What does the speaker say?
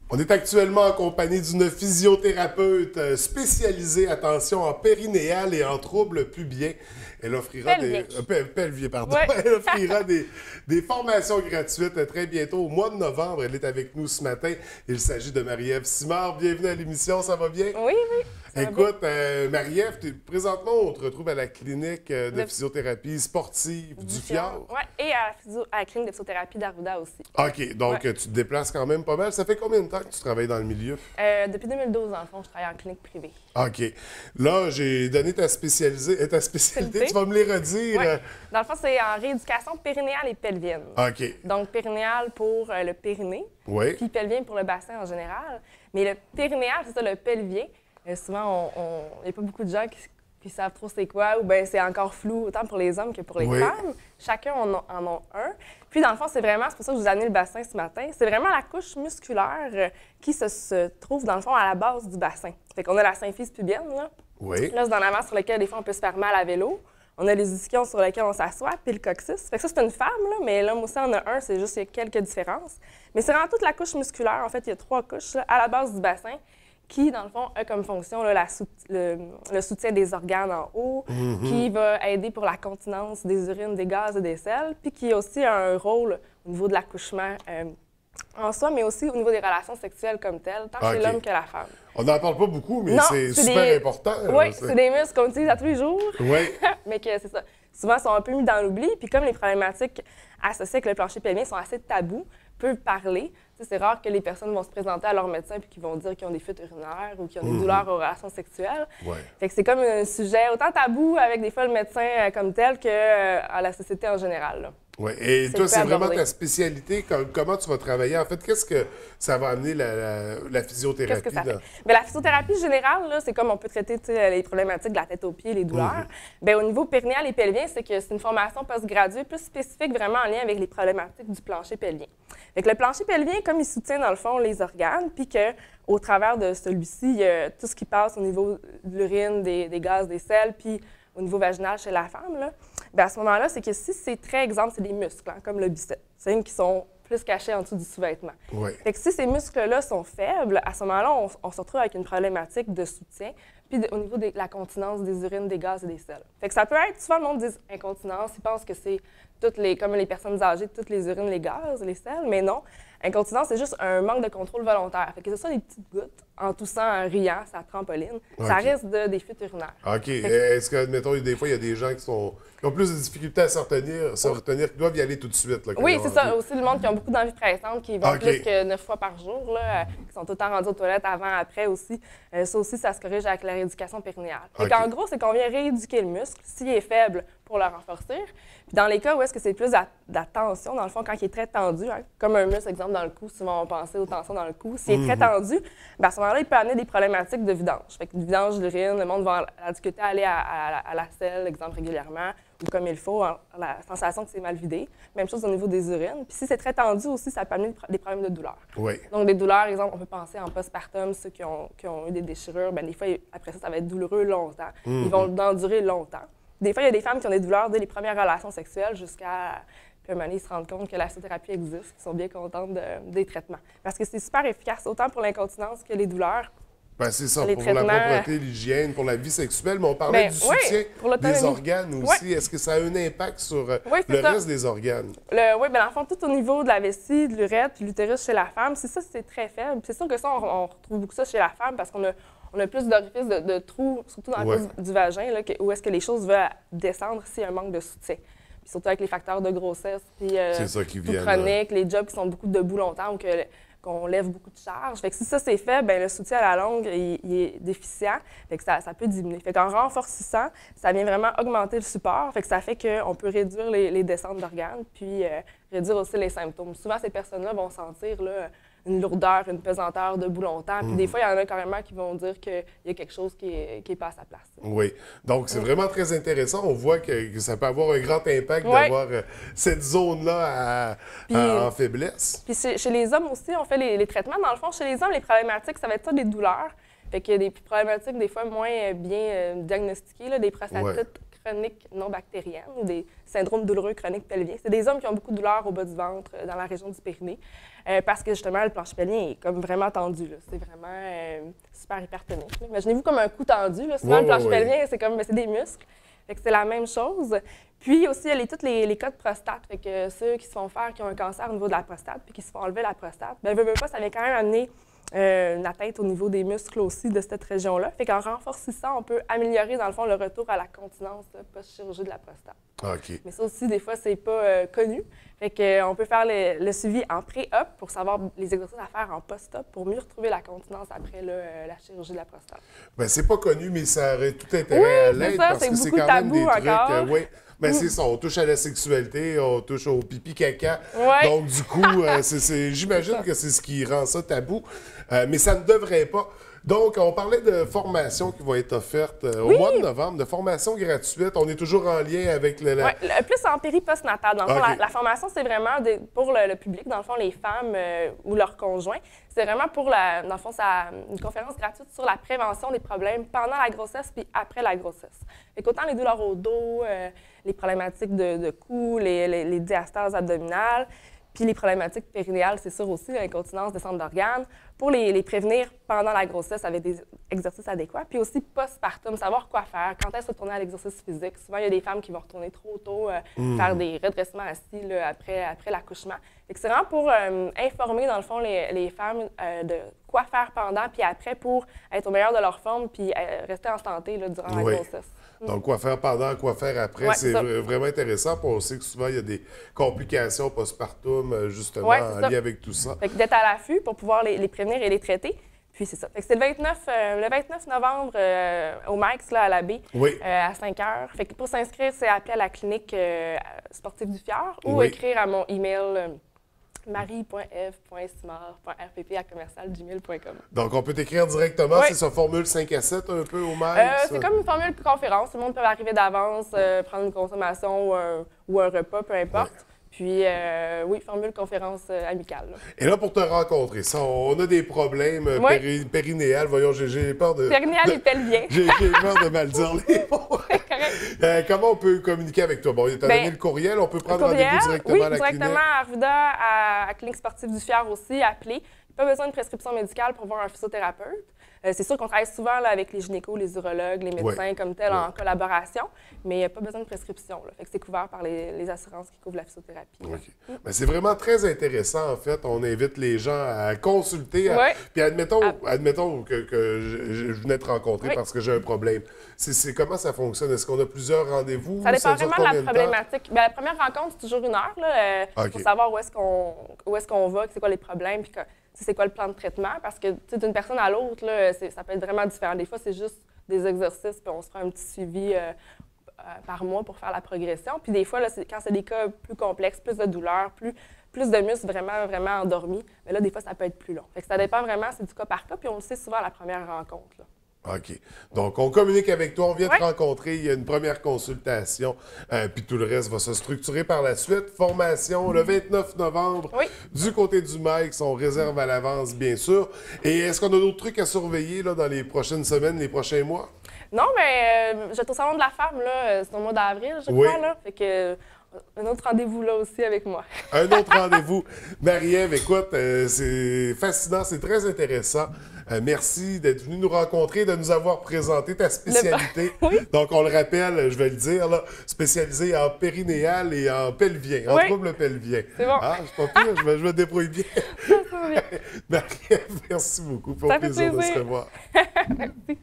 On est actuellement en compagnie d'une physiothérapeute spécialisée, attention, en périnéal et en troubles pubiens. Elle offrira Pelvien. pelvier, pardon. Ouais. Elle offrira des formations gratuites très bientôt, au mois de novembre. Elle est avec nous ce matin. Il s'agit de Marie-Ève Simard. Bienvenue à l'émission, ça va bien? Oui, oui. Ça va bien. Écoute, Marie-Ève, présentement, on te retrouve à la clinique de physiothérapie sportive du Fjord. Oui, et à la clinique de physiothérapie d'Arruda aussi. OK, donc tu te déplaces quand même pas mal. Ça fait combien de temps que tu travailles dans le milieu? Depuis 2012, dans le fond, je travaille en clinique privée. OK. Là, j'ai donné ta spécialité. Tu vas me les redire. Ouais. Dans le fond, c'est en rééducation périnéale et pelvienne. OK. Donc, périnéale pour le périnée, Oui. puis pelvien pour le bassin en général. Mais le périnéal, c'est ça, le pelvien. Souvent, il n'y a pas beaucoup de gens qui savent trop c'est quoi, ou bien c'est encore flou, autant pour les hommes que pour les Oui. femmes. Chacun en a un. Puis, dans le fond, c'est pour ça que je vous ai amené le bassin ce matin, c'est vraiment la couche musculaire qui se trouve, dans le fond, à la base du bassin. Fait qu'on a la symphyse pubienne, là. Oui. Là, c'est dans l'avant sur lequel, des fois, on peut se faire mal à vélo. On a les ischions sur lesquels on s'assoit, puis le coccyx. Fait que ça, c'est une femme, là, mais l'homme aussi en a un, c'est juste qu'il y a quelques différences. Mais c'est vraiment toute la couche musculaire. En fait, il y a 3 couches là, à la base du bassin qui, dans le fond, a comme fonction là, le soutien des organes en haut, qui va aider pour la continence des urines, des gaz et des selles, puis qui a aussi un rôle au niveau de l'accouchement en soi, mais aussi au niveau des relations sexuelles comme telles, tant chez l'homme que la femme. On n'en parle pas beaucoup, mais Non, c'est super important. Oui, c'est des muscles qu'on utilise à tous les jours. Oui. Mais que c'est ça. Souvent, ils sont un peu mis dans l'oubli. Puis comme les problématiques associées avec le plancher pelvien sont assez tabous, peu parlées, c'est rare que les personnes vont se présenter à leur médecin puis qu'ils vont dire qu'ils ont des fuites urinaires ou qu'ils ont des douleurs aux relations sexuelles. Ouais. Fait que c'est comme un sujet autant tabou avec des fois le médecin comme tel qu'à la société en général, là. Oui. Et toi, c'est vraiment abordé. ta spécialité. Comment tu vas travailler? En fait, qu'est-ce que ça va amener la physiothérapie? Qu'est-ce que ça fait? Bien, la physiothérapie générale, là, c'est comme on peut traiter les problématiques de la tête aux pieds, les douleurs. Bien, au niveau périnéal et pelvien, c'est que c'est une formation postgraduée plus spécifique vraiment en lien avec les problématiques du plancher pelvien. Fait que le plancher pelvien, comme il soutient dans le fond les organes, puis qu'au travers de celui-ci, il y a tout ce qui passe au niveau de l'urine, des gaz, des selles, puis au niveau vaginal chez la femme, là, bien, à ce moment-là, c'est que si c'est très exemple, c'est des muscles, hein, comme le biceps, c'est qui sont plus cachés en dessous du sous-vêtement. Oui. Fait que si ces muscles-là sont faibles, à ce moment-là, on se retrouve avec une problématique de soutien, puis au niveau de la continence des urines, des gaz et des selles. Fait que ça peut être, souvent le monde dit incontinence, ils pensent que c'est comme les personnes âgées, toutes les urines, les gaz, les selles, mais non. Incontinence, c'est juste un manque de contrôle volontaire. Fait que ce soit des petites gouttes, en toussant, en riant, ça trampoline, ça risque des fuites urinaires. OK. Est-ce que, admettons, des fois, il y a des gens qui ont plus de difficultés à se retenir, qui doivent y aller tout de suite? Là, Oui, c'est ça. Aussi, le monde qui a beaucoup d'envie pressantes, qui vont OK. plus que 9 fois par jour, là, qui sont tout le temps rendus aux toilettes avant, après aussi. Ça aussi, ça se corrige avec la rééducation périnéale. OK. En gros, c'est qu'on vient rééduquer le muscle s'il est faible pour le renforcer. Puis dans les cas où est-ce que c'est plus de la tension, dans le fond, quand il est très tendu, hein, comme un muscle, exemple, dans le cou, souvent on pensait aux tensions dans le cou, s'il est très tendu, bien, à ce moment-là, il peut amener des problématiques de vidange. Fait que vidange d'urine, le monde va en discuter, aller à la selle, exemple, régulièrement, ou comme il faut, la sensation que c'est mal vidé. Même chose au niveau des urines. Puis si c'est très tendu aussi, ça peut amener des problèmes de douleur. Oui. Donc des douleurs, exemple, on peut penser en postpartum, ceux qui ont eu des déchirures, bien, des fois, après ça va être douloureux longtemps. Ils vont endurer longtemps. Des fois, il y a des femmes qui ont des douleurs dès les premières relations sexuelles jusqu'à... Puis à un moment donné, ils se rendent compte que la physiothérapie existe, qu'ils sont bien contentes des traitements. Parce que c'est super efficace, autant pour l'incontinence que les douleurs. Ben, c'est ça, Les pour traitements... la propreté, l'hygiène, pour la vie sexuelle, mais on parlait du soutien pour des organes aussi. Oui. Est-ce que ça a un impact sur le ça. reste des organes? Oui, bien, dans le fond, tout au niveau de la vessie, de l'urètre, puis l'utérus chez la femme, c'est très faible. C'est sûr que ça, on retrouve beaucoup ça chez la femme parce qu'on a plus d'orifices, de trous, surtout dans la cause du vagin, là, où est-ce que les choses veulent descendre s'il y a un manque de soutien. Puis surtout avec les facteurs de grossesse, puis c'est ça qui tout vient, chronique, les jobs qui sont beaucoup debout longtemps ou qu'on lève beaucoup de charges. Fait que si ça, c'est fait, bien, le soutien à la longue, il est déficient. Fait que ça peut diminuer. Fait qu'en renforçant, ça vient vraiment augmenter le support. Fait que ça fait qu'on peut réduire les descentes d'organes, puis réduire aussi les symptômes. Souvent, ces personnes-là vont sentir là, une lourdeur, une pesanteur debout longtemps. Puis des fois, il y en a carrément qui vont dire qu'il y a quelque chose qui est pas à sa place. Oui. Donc, c'est vraiment très intéressant. On voit que ça peut avoir un grand impact d'avoir cette zone-là en faiblesse. Puis chez les hommes aussi, on fait les traitements. Dans le fond, chez les hommes, les problématiques, ça va être ça, des douleurs. Fait qu'il y a des problématiques, des fois, moins bien diagnostiquées, là, des prostatites chroniques non bactériennes ou des syndromes douloureux chroniques pelviens. C'est des hommes qui ont beaucoup de douleurs au bas du ventre, dans la région du périnée, parce que justement, le plancher pelvien est comme vraiment tendu. C'est vraiment super hypertonique. Imaginez-vous comme un cou tendu. Là. Souvent, le plancher pelvien, c'est des muscles. Fait que c'est la même chose. Puis aussi, il y a tous les cas de prostate. Fait que ceux qui se font faire, qui ont un cancer au niveau de la prostate, puis qui se font enlever la prostate, bien, veut pas, ça vient quand même amener une atteinte au niveau des muscles aussi de cette région-là. Fait qu'en renforçant, on peut améliorer, dans le fond, le retour à la continence post-chirurgie de la prostate. OK. Mais ça aussi, des fois, c'est pas connu. Fait qu'on peut faire le suivi en pré-op pour savoir les exercices à faire en post-op pour mieux retrouver la continence après la chirurgie de la prostate. Bien, c'est pas connu, mais ça aurait tout intérêt à l'être parce que c'est quand même des trucs. Oui. Mais c'est ça, on touche à la sexualité, on touche au pipi-caca. Ouais. Donc, du coup, j'imagine que c'est ce qui rend ça tabou. Mais ça ne devrait pas. Donc, on parlait de formation qui va être offerte au mois de novembre, de formation gratuite. On est toujours en lien avec Oui, plus en péri-postnatal. Dans le fond, la formation, c'est vraiment pour le public, dans le fond, les femmes ou leurs conjoints. C'est vraiment dans le fond, une conférence gratuite sur la prévention des problèmes pendant la grossesse puis après la grossesse. Fait qu'autant les douleurs au dos, les problématiques de cou, les diastases abdominales, puis les problématiques périnéales, c'est sûr aussi, l'incontinence, descente d'organes, pour les prévenir pendant la grossesse avec des exercices adéquats. Puis aussi postpartum, savoir quoi faire, quand est-ce retourner à l'exercice physique. Souvent, il y a des femmes qui vont retourner trop tôt, faire des redressements assis là, après l'accouchement. C'est vraiment pour informer, dans le fond, les femmes de quoi faire pendant puis après pour être au meilleur de leur forme puis rester en santé là, durant la grossesse. Donc, quoi faire pendant, quoi faire après, c'est vraiment intéressant. Puis on sait que souvent, il y a des complications postpartum, justement, en lien avec tout ça. Fait que d'être à l'affût pour pouvoir les prévenir et les traiter. Puis c'est ça. Fait que c'est le 29 novembre au Max, là, à la baie, à 5 h. Fait que pour s'inscrire, c'est appeler à la clinique sportive du Fjord ou écrire à mon email marie.f.simard.rpp@commercial-gmail.com. Donc, on peut t'écrire directement, c'est ça, formule 5 à 7 un peu au Max? C'est comme une formule conférence. Tout le monde peut arriver d'avance, prendre une consommation ou un repas, peu importe. Puis, formule conférence amicale. Là. Et là, pour te rencontrer, ça, on a des problèmes périnéales. Voyons, j'ai peur de... Périnéal et pelvien. J'ai peur de mal dire les mots. Comment on peut communiquer avec toi? Bon, tu as donné le courriel. On peut prendre rendez-vous directement à la clinique? Directement à Arruda, à la clinique sportive du Fjord aussi, appeler. Pas besoin de prescription médicale pour voir un physiothérapeute. C'est sûr qu'on travaille souvent là, avec les gynécos, les urologues, les médecins comme tel en collaboration, mais il n'y a pas besoin de prescription. Là. Fait que c'est couvert par les assurances qui couvrent la physiothérapie. Ben, c'est vraiment très intéressant, en fait. On invite les gens à consulter. Puis admettons que je venais te rencontrer parce que j'ai un problème. Comment ça fonctionne? Est-ce qu'on a plusieurs rendez-vous? Ça dépend vraiment de la problématique. Ben, la première rencontre, c'est toujours 1 heure là, pour savoir où est-ce qu'on va, c'est quoi les problèmes, puis c'est quoi le plan de traitement. Parce que d'une personne à l'autre, ça peut être vraiment différent. Des fois, c'est juste des exercices, puis on se fera un petit suivi par mois pour faire la progression. Puis des fois, là, quand c'est des cas plus complexes, plus de douleurs, plus de muscles vraiment, vraiment endormis, mais là, des fois, ça peut être plus long. Fait que ça dépend vraiment, c'est du cas par cas, puis on le sait souvent à la première rencontre. Là. OK. Donc, on communique avec toi, on vient te rencontrer, il y a une première consultation, puis tout le reste va se structurer par la suite. Formation le 29 novembre du côté du Mike, on réserve à l'avance, bien sûr. Et est-ce qu'on a d'autres trucs à surveiller là, dans les prochaines semaines, les prochains mois? Non, mais j'étais au Salon de la femme, là, c'est au mois d'avril, je crois, là. Fait que... un autre rendez-vous là aussi avec moi. Un autre rendez-vous. Marie-Ève, écoute, c'est fascinant, c'est très intéressant. Merci d'être venue nous rencontrer, de nous avoir présenté ta spécialité. Donc, on le rappelle, je vais le dire, là, spécialisée en périnéal et en pelvien, en troubles pelviens. C'est bon. Ah, c'est pas pire, je me débrouille bien. Marie-Ève, merci beaucoup. Pour plaisir de se revoir. Merci.